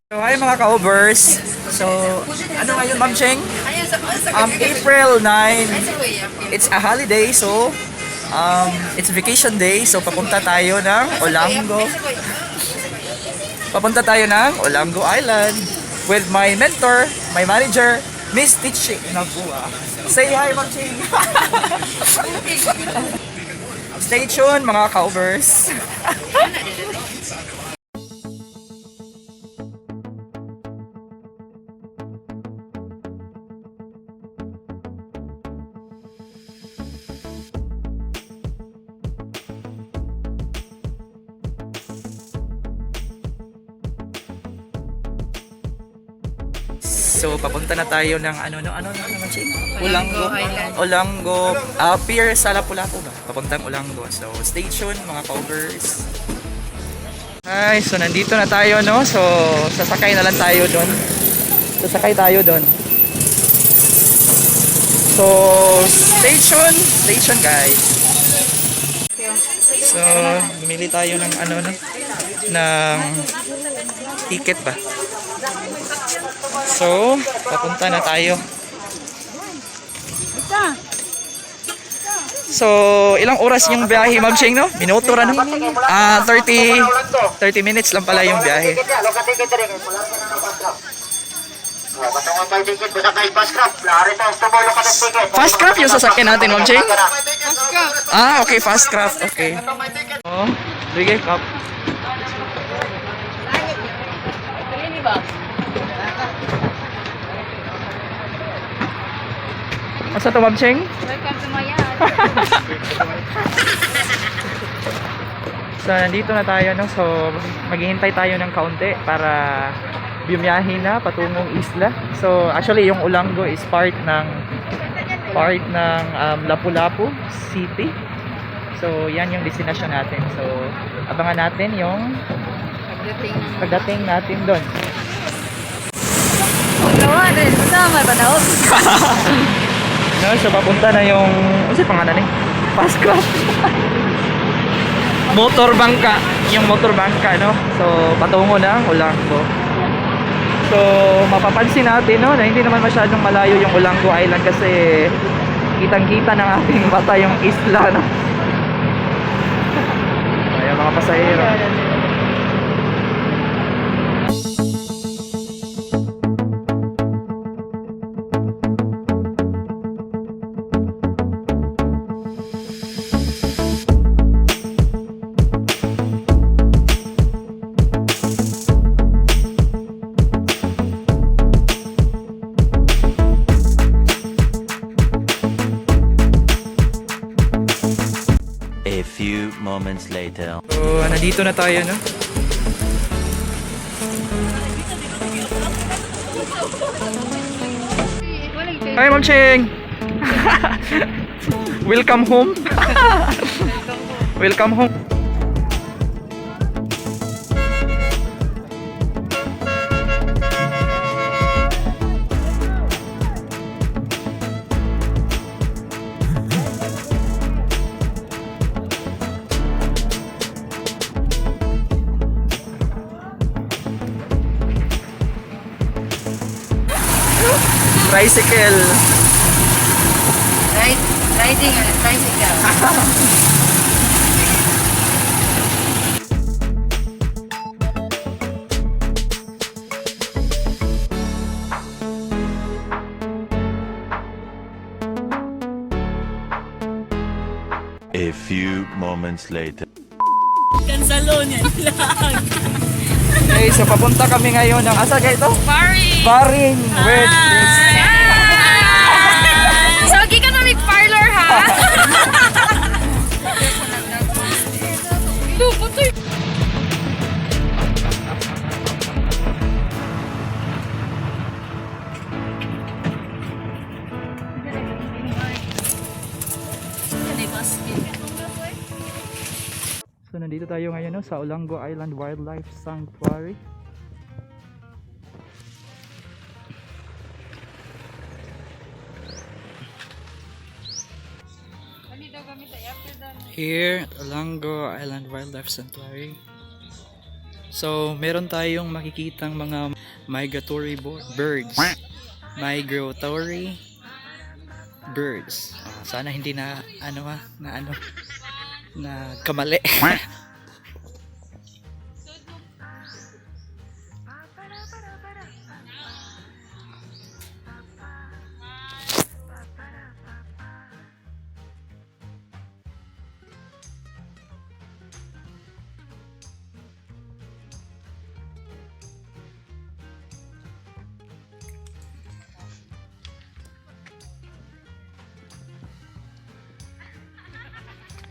So, hi mga ka-overs. So, ano ngayon, Ma'am Cheng? April 9. It's a holiday, so it's vacation day. So, papunta tayo ng Olango. Papunta tayo ng Olango Island with my mentor, my manager, Miss Tichi Nabua. Say hi, Ma'am Cheng. Stay tuned mga ka-overs. So papunta na tayo ng ano naman siya? Olango Island. Olango, pier sa Lapu-Lapu ba? Papuntang Olango. So stay tuned mga ka-overs. Hi, so nandito na tayo, no? So sasakay na lang tayo doon. Sasakay tayo doon. So stay tuned guys. So bumili tayo ng ng ticket ba? So, papunta na tayo. So, ilang oras yung biyahe, Ma'am Cheng, no? Minuto na, no? 30 minutes lang pala yung biyahe. Fast craft yung sasakyan natin, Ma'am Cheng? Okay, fast craft. Okay. Oh, sige, kap. Asa to, Ma'am Cheng? Welcome to my yard. So, nandito na tayo, no? So, maghihintay tayo ng kaunti para bumiyahe na patungong isla. So, actually, yung Olango is part ng Lapu-Lapu City. So, yan yung destination natin. So, abangan natin yung pagdating natin doon. No, so papunta na yung pangalan fast craft. Motor bangka, no? So patungo na Olango. So mapapansin natin, no, na hindi naman masyadong malayo yung Olango Island kasi kitang-kita ng ating mata yung isla, no? Ayan mga pasahero. A few moments later. So, nandito na tayo, no? Hi, Ma'am Cheng! Welcome home! Welcome home! Tricycle. Riding on a tricycle. A few moments later. Kansalo niya lang. Okay, so papunta kami ngayon ng asa kayo ito? Baring with this. So, gikan mo parlor ha? So nandito tayo ngayon, no, sa Olango Island Wildlife Sanctuary. Here at Olango Island Wildlife Sanctuary. So meron tayong makikitang mga Migratory birds. Migratory birds. Sana hindi na na kamali.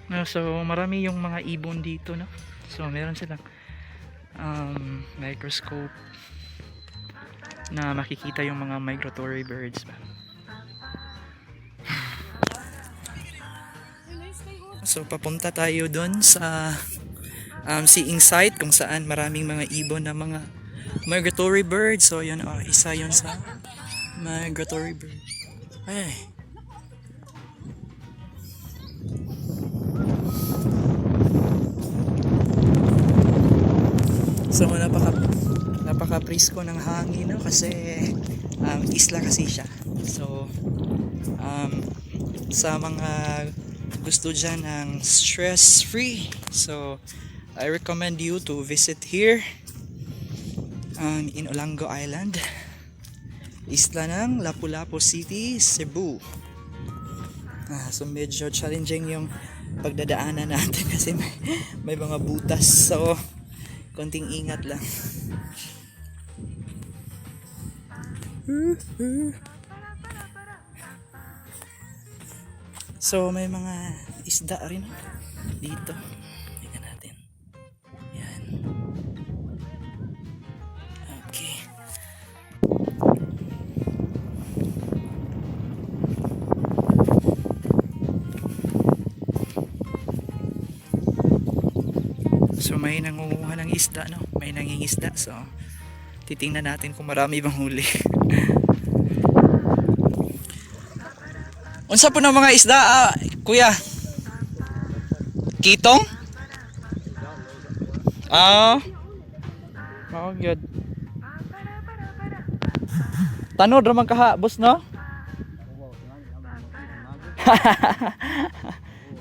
No, so marami yung mga ibon dito, no? So meron silang microscope na makikita yung mga migratory birds ba. So papunta tayo doon sa seeing site kung saan maraming mga ibon na mga migratory birds. So yun, isa yun sa migratory bird. Ay. So napaka-presko ng hangin, no? Kasi isla kasi siya. So sa mga gusto dyan ng stress free, so I recommend you to visit here in Olango Island, isla ng Lapu-Lapu City, Cebu. So medyo challenging yung pagdadaanan natin kasi may mga butas, so konting ingat lang. So may mga isda rin dito. Tingnan natin. Yan. Okay. So may nangunguha ng isda, no? May nangingisda. So titingnan natin kung marami bang huli. Unsa po ng mga isda, kuya? Kitong? Oh, good. Tanod ramang kaha, boss, no?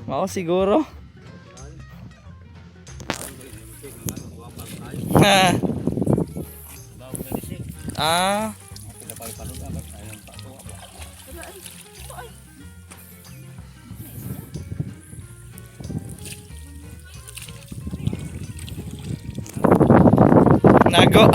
Mao siguro. Nago.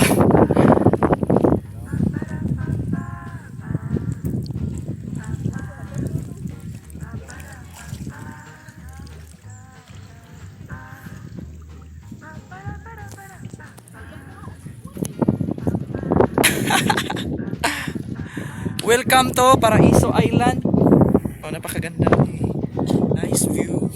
Welcome to Paraiso Island. Oh, napakaganda. Nice view.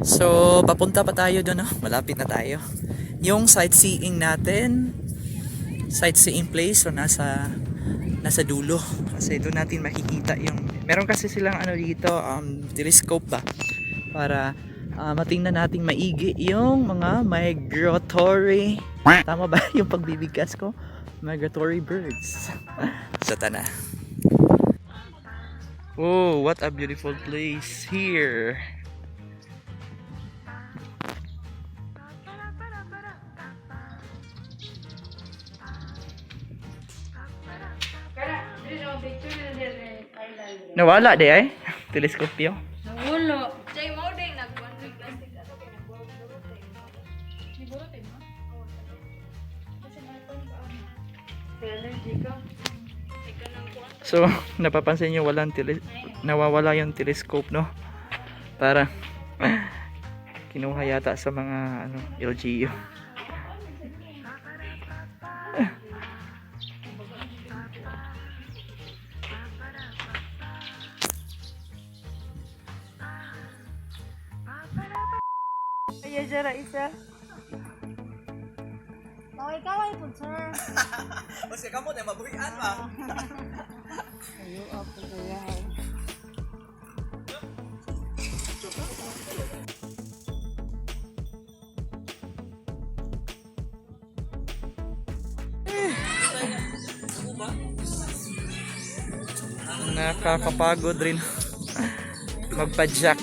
So, papunta pa tayo doon, no? Malapit na tayo. Yung sightseeing natin, sightseeing place, so nasa dulo. Kasi doon natin makikita yung, meron kasi silang dito, telescope ba? Para matingnan nating maigi yung mga migratory, tama ba yung pagbibigkas ko? Migratory birds. Sa tana. Oh, what a beautiful place here. Nawala di ay teleskopyo. Nawala. Jay mo ding nagkuan ng plastic ato kay nagburot eh. Ni burot eh mo? Kasi naton ka ano. Allergy ka. So, napapansin niyo nawawala yung telescope, no? Para kinuha yata sa mga LGU. Ay, jara isa. Kaway po, sir. Mas ka mo na mabuhian ba? Ayo, ako kaya. Nakakapagod rin magpa-jack.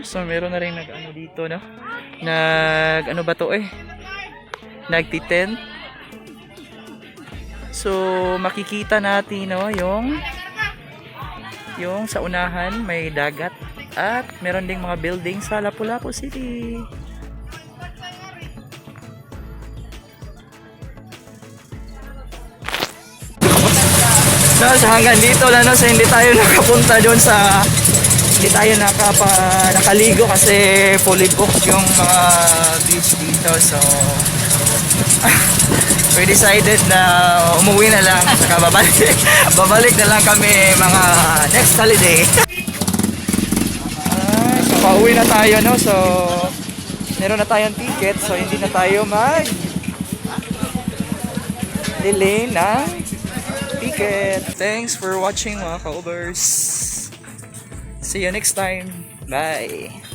So meron na rin nag-ano dito, no? Ano ba to nagtitent. So makikita natin, no, yung sa unahan may dagat at meron ding mga building sa Lapu-Lapu City. So hanggang dito lang, no? So hindi tayo nakapunta doon hindi tayo nakaligo kasi fully booked yung mga beach dito. So we decided na umuwi na lang, saka babalik na lang kami mga next holiday. So pauwi na tayo, no? So meron na tayong ticket, so hindi na tayo delay ng ticket. Thanks for watching, mga ka-Ubers. See you next time. Bye.